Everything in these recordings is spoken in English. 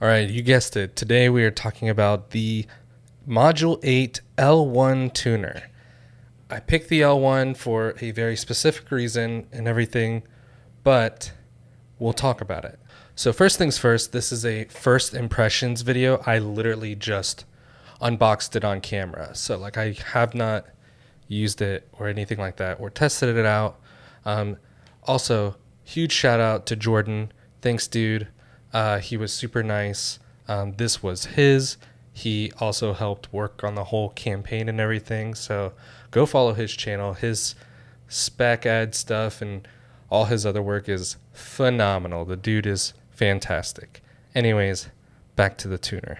All right, you guessed it. Today we are talking about the Module 8 L1 tuner. I picked the L1 for a very specific reason and everything, but we'll talk about it. So first things first, this is a first impressions video. I literally just unboxed it on camera. So like I have not used it or anything like that or tested it out. Also, huge shout out to Jordan. Thanks, dude. He was super nice. This was his. He also helped work on the whole campaign and everything. So go follow his channel. His spec ad stuff and all his other work is phenomenal. The dude is fantastic. Anyways, back to the tuner.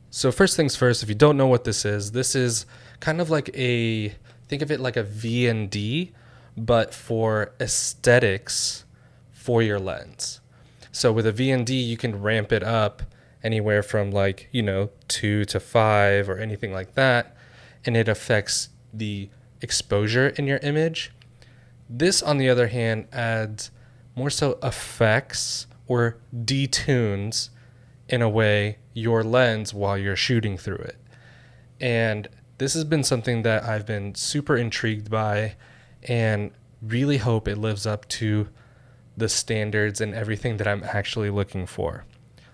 So first things first, if you don't know what this is kind of like think of it like a V&D, but for aesthetics for your lens. So with a V&D, you can ramp it up anywhere from 2 to 5 or anything like that, and it affects the exposure in your image. This, on the other hand, adds more so effects or detunes, in a way, your lens while you're shooting through it. And this has been something that I've been super intrigued by and really hope it lives up to the standards and everything that I'm actually looking for.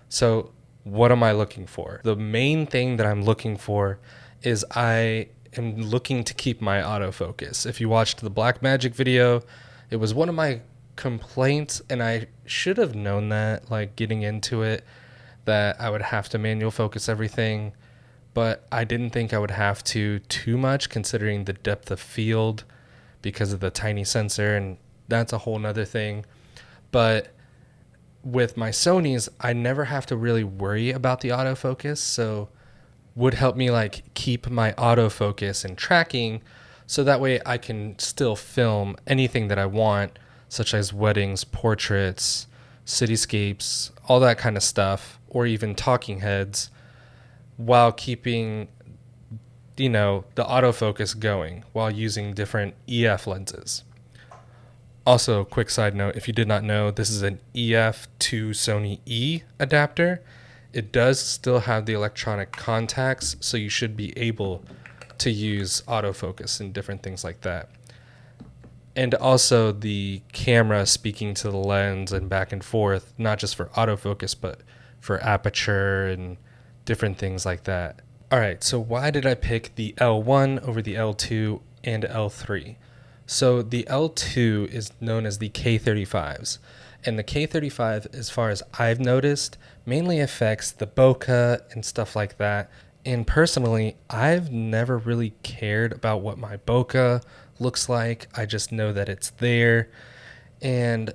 So what am I looking for? The main thing that I'm looking for is I am looking to keep my autofocus. If you watched the Blackmagic video, it was one of my complaints, and I should have known that, like getting into it, that I would have to manual focus everything, but I didn't think I would have to too much considering the depth of field because of the tiny sensor, and that's a whole nother thing. But with my Sonys, I never have to really worry about the autofocus, so would help me keep my autofocus and tracking, so that way I can still film anything that I want, such as weddings, portraits, cityscapes, all that kind of stuff, or even talking heads, while keeping the autofocus going while using different EF lenses. Also, quick side note, if you did not know, this is an EF to Sony E adapter. It does still have the electronic contacts, so you should be able to use autofocus and different things like that. And also the camera speaking to the lens and back and forth, not just for autofocus, but for aperture and different things like that. All right, so why did I pick the L1 over the L2 and L3? So the L2 is known as the K35s, and the K35, as far as I've noticed, mainly affects the bokeh and stuff like that. And personally, I've never really cared about what my bokeh looks like. I just know that it's there, and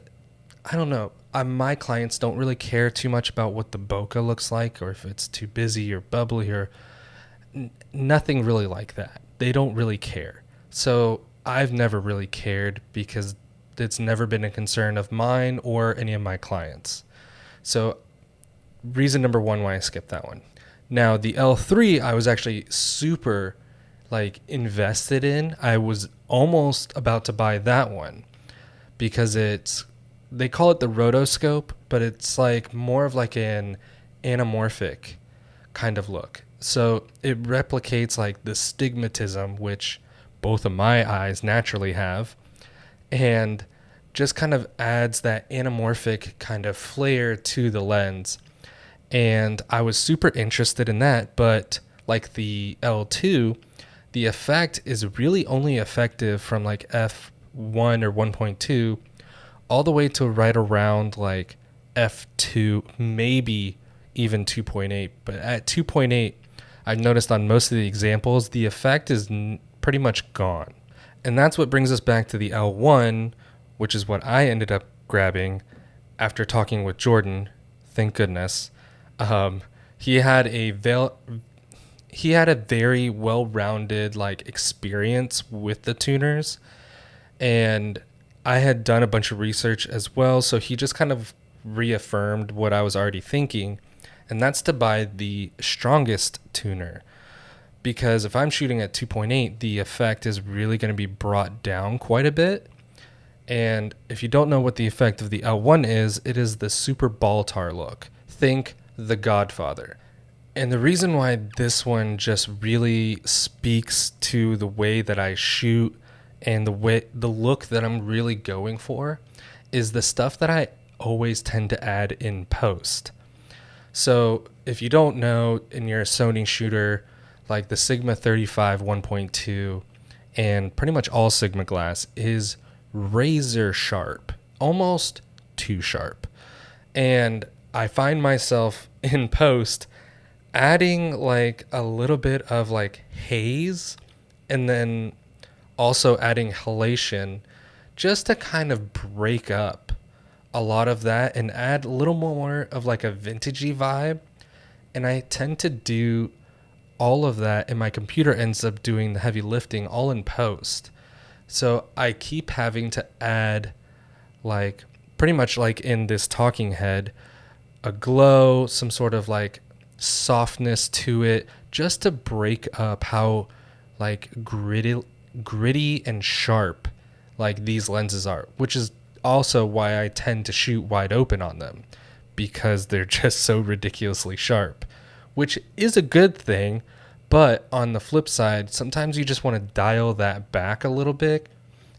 I don't know. My clients don't really care too much about what the bokeh looks like, or if it's too busy or bubbly or nothing really like that. They don't really care. So I've never really cared because it's never been a concern of mine or any of my clients. So reason number one why I skipped that one. Now the L3, I was actually super invested in. I was almost about to buy that one because they call it the rotoscope, but it's more of an anamorphic kind of look. So it replicates the stigmatism, which both of my eyes naturally have, and just kind of adds that anamorphic kind of flair to the lens. And I was super interested in that, but like the L2, the effect is really only effective from f1 or 1.2 all the way to right around f2, maybe even 2.8. But at 2.8, I've noticed on most of the examples, the effect is pretty much gone. And that's what brings us back to the L1, which is what I ended up grabbing after talking with Jordan. Thank goodness. Um, he had a he had a very well-rounded like experience with the tuners, and I had done a bunch of research as well, so he just kind of reaffirmed what I was already thinking, and that's to buy the strongest tuner. Because if I'm shooting at 2.8, the effect is really going to be brought down quite a bit. And if you don't know what the effect of the L1 is, it is the super ball tar look. Think The Godfather. And the reason why this one just really speaks to the way that I shoot and the look that I'm really going for is the stuff that I always tend to add in post. So if you don't know and you're a Sony shooter, like the Sigma 35 1.2 and pretty much all Sigma glass is razor sharp, almost too sharp. And I find myself in post adding like a little bit of like haze and then also adding halation just to kind of break up a lot of that and add a little more of like a vintagey vibe. And I tend to do all of that, and my computer ends up doing the heavy lifting all in post. So I keep having to add, like, pretty much like in this talking head, a glow, some sort of like softness to it, just to break up how like gritty and sharp like these lenses are, which is also why I tend to shoot wide open on them, because they're just so ridiculously sharp, which is a good thing. But on the flip side, sometimes you just want to dial that back a little bit,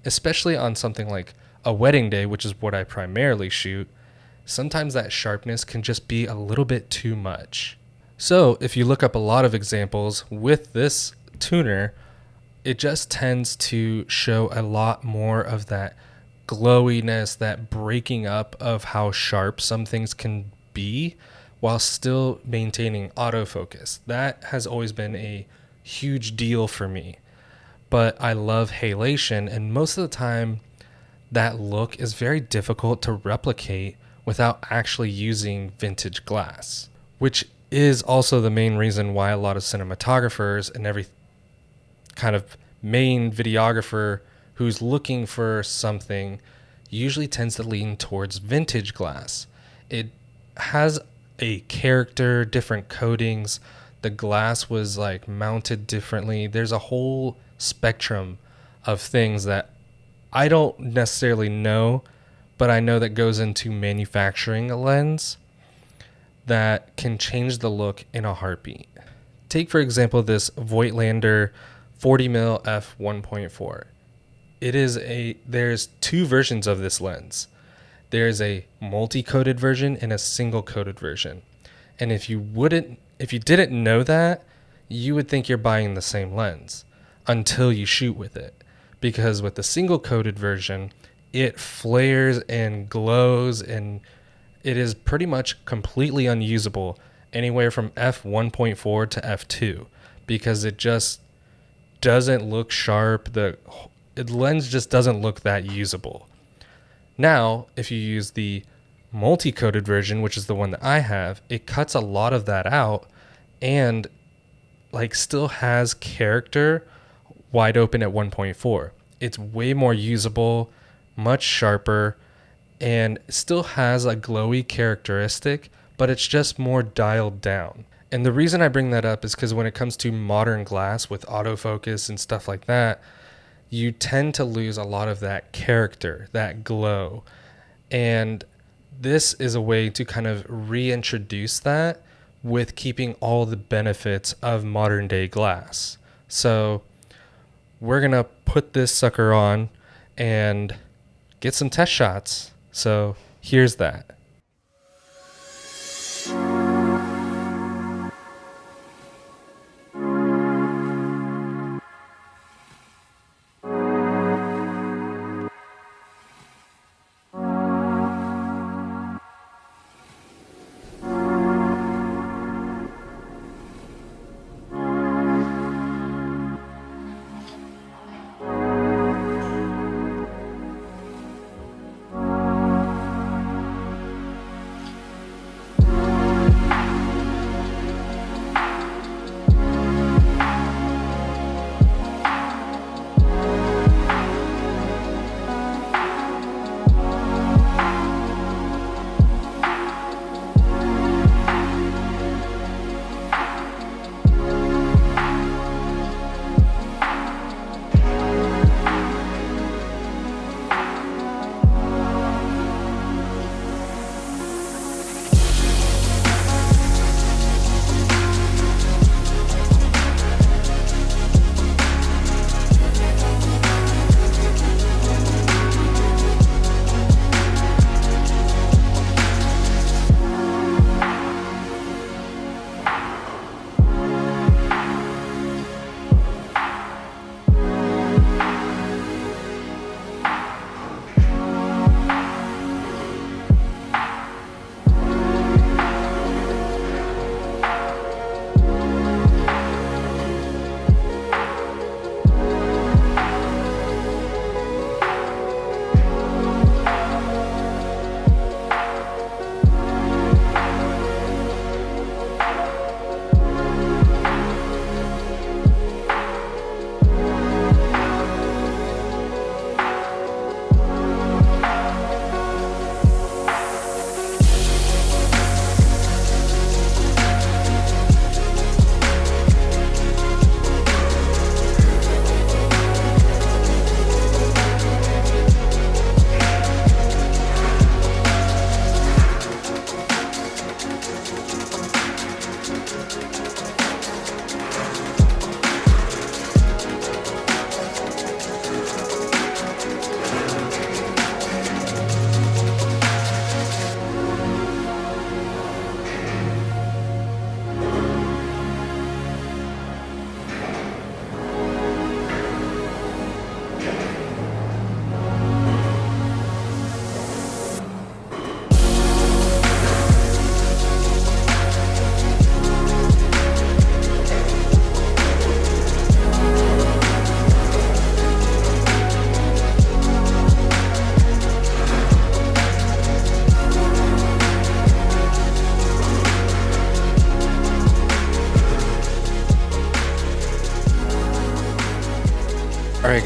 especially on something like a wedding day, which is what I primarily shoot. Sometimes that sharpness can just be a little bit too much. So if you look up a lot of examples with this tuner, it just tends to show a lot more of that glowiness, that breaking up of how sharp some things can be while still maintaining autofocus. That has always been a huge deal for me. But I love halation, and most of the time that look is very difficult to replicate without actually using vintage glass, which is also the main reason why a lot of cinematographers and every kind of main videographer who's looking for something usually tends to lean towards vintage glass. It has a character, different coatings. The glass was like mounted differently. There's a whole spectrum of things that I don't necessarily know, but I know that goes into manufacturing a lens that can change the look in a heartbeat. Take, for example, this Voigtlander 40mm f1.4. There's two versions of this lens. There's a multi-coated version and a single-coated version. And if you didn't know that, you would think you're buying the same lens until you shoot with it. Because with the single-coated version, it flares and glows, and it is pretty much completely unusable anywhere from f1.4 to f2 because it just doesn't look sharp. The lens just doesn't look that usable. Now, if you use the multi-coated version, which is the one that I have, it cuts a lot of that out and like still has character wide open at 1.4. It's way more usable, much sharper, and still has a glowy characteristic, but it's just more dialed down. And the reason I bring that up is because when it comes to modern glass with autofocus and stuff like that, you tend to lose a lot of that character, that glow. And this is a way to kind of reintroduce that with keeping all the benefits of modern day glass. So we're going to put this sucker on and get some test shots. So here's that.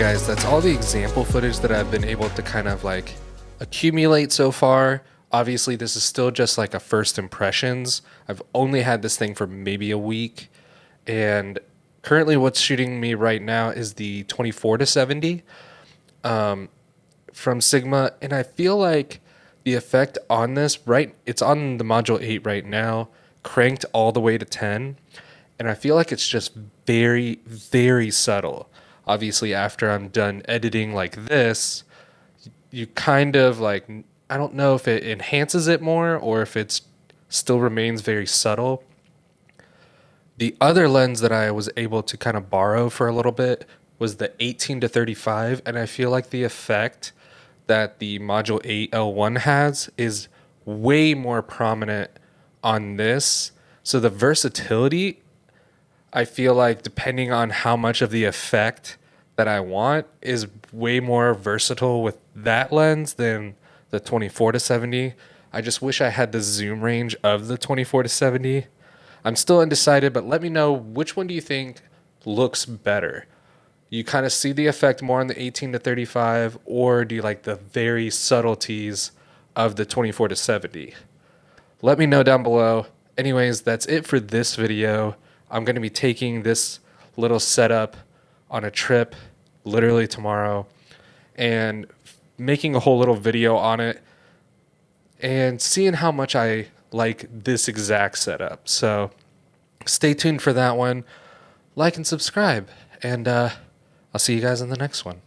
guys, that's all the example footage that I've been able to kind of like accumulate so far. Obviously, this is still just like a first impressions. I've only had this thing for maybe a week, and currently what's shooting me right now is the 24 to 70 from Sigma, and I feel like the effect on this, right, it's on the Module 8 right now, cranked all the way to 10, and I feel like it's just very, very subtle. Obviously, after I'm done editing like this, you kind of like, I don't know if it enhances it more or if it's still remains very subtle. The other lens that I was able to kind of borrow for a little bit was the 18 to 35, and I feel like the effect that the Module 8 L1 has is way more prominent on this. So the versatility, I feel like depending on how much of the effect that I want, is way more versatile with that lens than the 24 to 70. I just wish I had the zoom range of the 24 to 70. I'm still undecided, but let me know, which one do you think looks better? You kind of see the effect more on the 18 to 35, or do you like the very subtleties of the 24 to 70? Let me know down below. Anyways, that's it for this video. I'm going to be taking this little setup on a trip literally tomorrow and making a whole little video on it and seeing how much I like this exact setup. So stay tuned for that one. Like and subscribe, and I'll see you guys in the next one.